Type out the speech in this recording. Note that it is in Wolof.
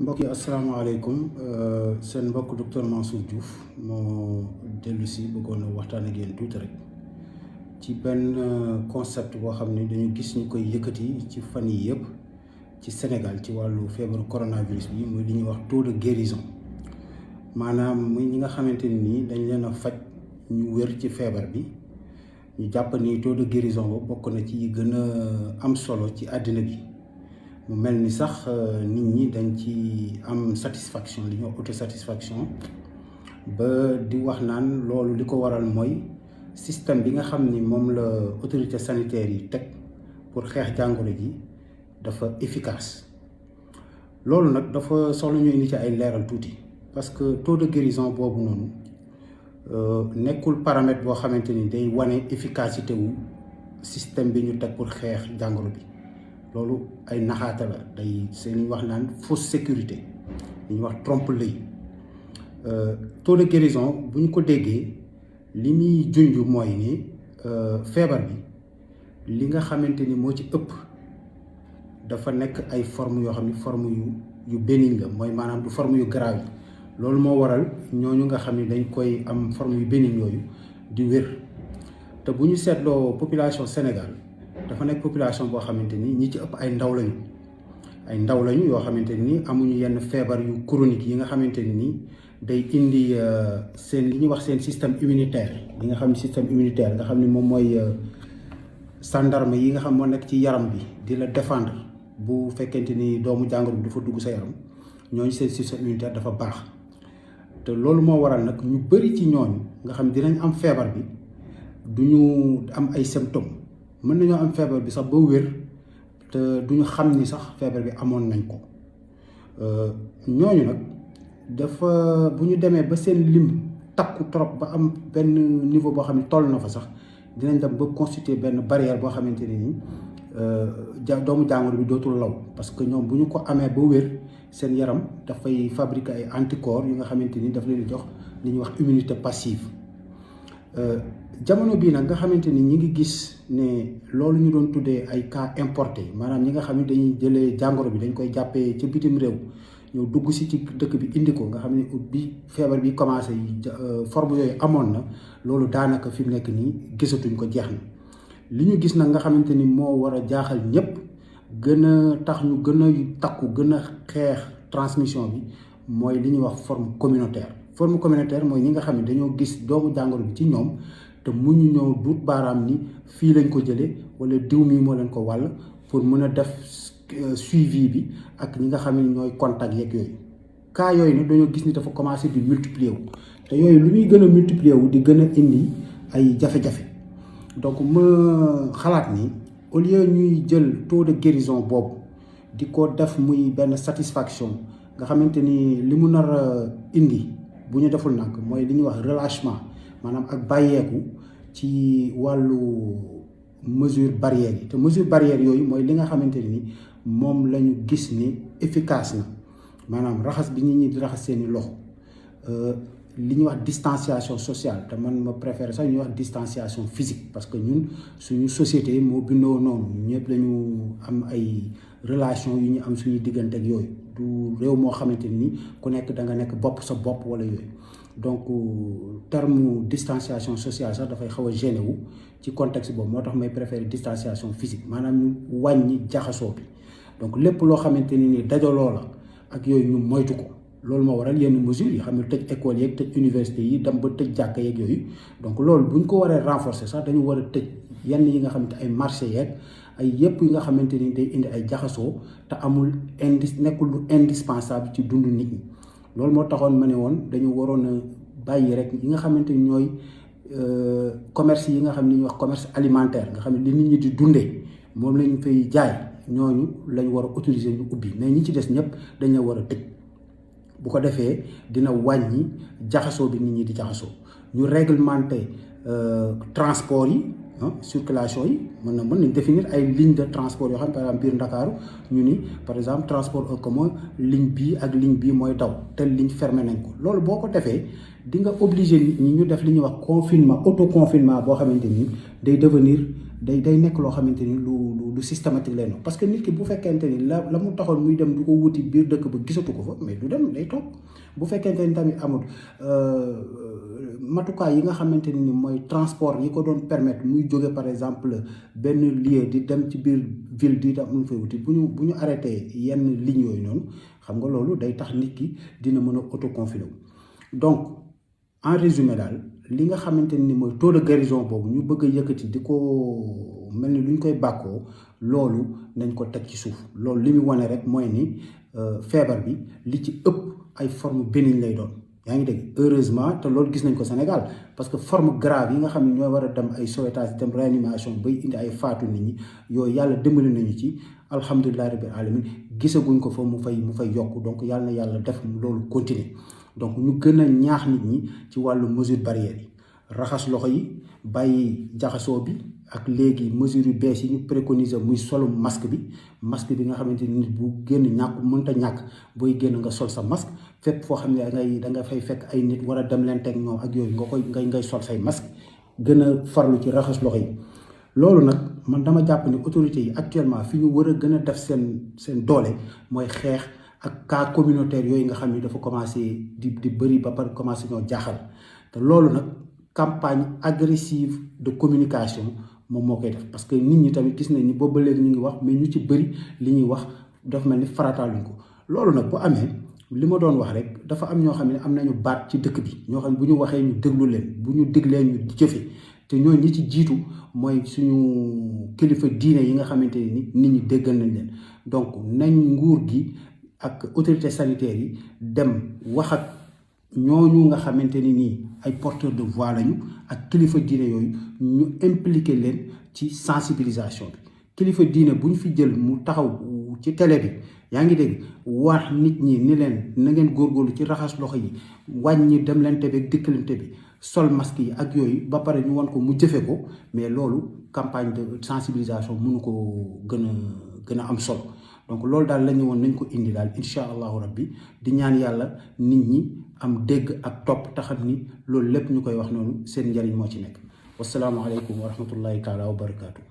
mbokk yi asalaamaaleykum seen mbokk docteur Mansour Diouf moo dellu si bëggoon a waxtaan ak yéen tuuti rek ci benn concept boo xam ne dañu gis ñu koy yëkkati ci fan yi yëpp ci Sénégal ci wàllu feebaru coronavirus bi muy li ñuy wax taux de guérison maanaam muy ñi nga xamante ni dañ leen a faj ñu wér ci feebar bi ñu jàpp ni taux de guérison ba bokk na ci yi gën a am solo ci àddina bi. mu mel ni sax nit ñi dañ ci am satisfaction li ñuy wax autosatisfaction ba di wax naan loolu li ko waral mooy système bi nga xam ni moom la autorité sanitaire yi teg pour xeex jàngoro ji dafa efficace. loolu nag dafa soxla ñu indi ci ay leeral tuuti parce que taux de guérison boobu noonu nekkul paramètre boo xamante ni day wane efficacité wu système bi ñu teg pour xeex jàngoro bi. loolu ay naxaata la day seen li ñuy wax naan fausse sécurité li ñuy wax trompe-l'œil taux de guérison bu ñu ko déggee li muy junj mooy ni feebar bi li nga xamante ni moo ci ëpp dafa nekk ay forme yoo xam ne forme yu bénigne la mooy maanaam du forme yu grave yi loolu moo waral ñooñu nga xam ne dañ koy am forme yu bénigne yooyu di wér te bu ñu seetloo population Sénégal dafa nekk population boo xamante ni ñi ci ëpp ay ndaw lañu yoo xamante ni amuñu yenn feebar yu chronique yi nga xamante ni day indi seen li ñuy wax seen système immunitaire yi nga xam ne système immunitaire nga xam ne moom mooy gendarme yi nga xam moo nekk ci yaram bi di la défendre bu fekkente ni doomu jàngoro bi dafa dugg sa yaram ñooñu seen système immunitaire dafa baax te loolu moo waral nag ñu bëri ci ñooñu nga xam dinañ am feebar bi duñu am ay symptômes. mën nañoo am feebar bi sax ba wér te duñu xam ni sax feebar bi amoon nañ ko ñooñu nag dafa bu ñu demee ba seen lim takku trop ba am benn niveau boo xam ne toll na fa sax dinañ dem ba constituer benn barrière boo xamante ne ni doomu jàngoro bi dootul law parce que ñoom bu ñu ko amee ba wér seen yaram dafay fabriquer ay anticorps yu nga xamante ni daf leen di jox li ñuy wax immunité passive. jamono bii nag nga xamante ni ñi ngi gis ne loolu ñu doon tuddee ay cas importé maanaam ñi nga xam ne dañuy jëlee jàngoro bi dañ koy jàppee ca bitim réew ñëw dugg si ci dëkk bi indi ko nga xam ne bi feebar bi commencé forme yooyu amoon na loolu daanaka fi mu nekk nii gisatuñ ko jeex na li ñu gis nag nga xamante ni moo war a jaaxal ñépp gën a tax ñu gën a takku gën a xeex transmission bi mooy li ñuy wax forme communautaire mooy ñi nga xam ne dañoo gis doomu jàngoro bi ci ñoom te mu ñu ñëw duut baaraam ni fii lañ ko jëlee wala diw mi moo leen ko wàll pour mën a def suivi bi ak ñi nga xam ne ñooy contact yeeg yooyu cas yooyu nag dañoo gis ni dafa commencé di multiplier wu te yooyu lu muy gën a multiplier wu di gën a indi ay jafe-jafe donc ma xalaat ni au lieu ñuy jël taux de guérison boobu di ko def muy benn satisfaction nga xamante ni li mu nar a indi bu ñu deful nag mooy li ñuy wax relâchement maanaam ak bàyyeeku ci wàllu mesure barrière yi te mesure barrière yooyu mooy li nga xamante ni moom la ñu gis ni efficace na maanaam raxas bi nit ñi di raxas seeni loxo li ñuy wax distanciation sociale te man ma préfère sax ñuy wax distanciation physique parce que ñun suñu société moo bindoo noonu ñëpp lañu am ay relation yu ñu am suñu diggante ak yooyu du réew moo xamante ni ku nekk da nga nekk bopp sa bopp wala yooyu donc terme distanciation sociale sax dafay xaw a gêné wu ci contexte boobu moo tax may préférer distanciation physique maanaam ñu wàññi jaxasoo bi donc lépp loo xamante ni dajaloo la ak yooyu ñu moytu ko loolu moo waral yenn mesures yi xam ne tëj école yeeg tëj université yi dem ba tëj jàkka yeeg yooyu donc loolu bu ñu ko waree renforcer sax dañu war a tëj yenn yi nga xamante ay marché yeeg ay yëpp yi nga xamante ni day indi ay jaxasoo te amul nekkul lu indispensable ci dundu nit ñi. loolu moo taxoon ma ne woon dañu waroon a bàyyi rek yi nga xamante ni ñooy commerce yi nga xam ne ñuy wax commerce alimentaire nga xam ne li nit ñi di dundee moom lañu fay jaay ñooñu lañu war a autoriser ñu ubbi mais ñi ci des ñëpp dañu war a tëj bu ko defee dina wàññi jaxasoo bi nit ñi di jaxasoo ñu réglementer transport yi circulation yi mën nañ définir ay ligne de transport yoo xam ne par exemple biir Ndakaaru ñu ni par exemple transport en commun ligne bii ak ligne bii mooy daw tel ligne fermé nañ ko loolu boo ko defee di nga obligé nit ñi ñu def li ñuy wax confinement auto confinement boo xamante ni day devenir day nekk loo xamante ni lu systématique lay noonu parce que nit ki bu fekkente ni la mu taxoon muy dem du ko wuti biir dëkk ba gisatu ko fa mais du dem day toog bu fekkente ni tamit amul matukaay yi nga xamante ni mooy transport yi ko doon permettre muy jóge par exemple benn lieu di dem ci biir ville di dem mu fay wuti bu ñu arrêté yenn lignes yooyu noonu xam nga loolu day tax nit ki dina mën a autoconfiné donc en résumé daal li nga xamante ni mooy taux de guérison boobu ñu bëgg a yëkkati di ko mel ni lu ñu koy bàkkoo loolu nañ ko teg ci suuf loolu li mu wane rek mooy ni feebar bi li ci ëpp ay forme bénigne lay doon yaa ngi dégg heureusement te loolu gis nañ ko Sénégal parce que forme grave yi nga xam ne ñooy war a dem ay sauvetage dem réanimation bay indi ay faatu nit ñi yooyu yàlla dimbali nañu ci alhamdulilah rabbil alamin gisaguñ ko fa mu fay yokk donc yàlla na yàlla def loolu continuer donc ñu gën a ñaax nit ñi ci wàllu mesure barrière yi raxas loxo yi bàyyi jaxasoo bi ak léegi mesure yu bees yi ñu préconiser muy solu masque bi nga xamante ni nit bu génn mënta ñàkk booy génn nga sol sa masque fépp foo xam ne da nga fay fekk ay nit war a dem leen teg ñoom ak yooyu ngay sol say masque gën a farlu ci raxas loxo yi loolu nag man dama jàpp ne autorités yi actuellement fi ñu war a gën a def seen doole mooy xeex ak cas communautaire yooyu nga xam ne dafa commencé di bëri ba pare commencé ñoo jaaxal te loolu nag campagne agressive de communication moom moo koy def parce que nit ñi tamit gis nañ ni boobu ba léegi ñu ngi wax mais ñu ci bëri li ñuy wax dafa mel ni farataaluñ ko loolu nag bu amee li ma doon wax rek dafa am ñoo xam ne am nañu baat ci dëkk bi ñoo xam ne bu ñu waxee ñu déglu leen bu ñu diglee ñu jëfe te ñooñu ñi ci jiitu mooy suñu kilifa diine yi nga xamante ni nit ñi déggal nañ leen donc nañ nguur gi ak autorités sanitaires yi dem wax ak ñooñu nga xamante ni nii ay porteurs de voix lañu ak kilifa diine yooyu ñu impliqué leen ci sensibilisation bi kilifa diine bu ñu fi jël mu taxaw ci télé bi yaa ngi dégg wax nit ñi ni leen na ngeen góorgóorlu ci raxas loxo yi wàññi dem lente bi ak dikkalante bi sol masque yi ak yooyu ba pare ñu won ko mu jëfe ko mais loolu campagne de sensibilisation mënu ko gën a am solo donc loolu daal la ñu woon nañ ko indi daal incha allahu rabbi di ñaan yàlla nit ñi am dégg ak topp te xam ni loolu lépp ñu koy wax noonu seen njariñ moo ci nekk wasalaamualeykum wa rahmatullahi taala wa barakaatu.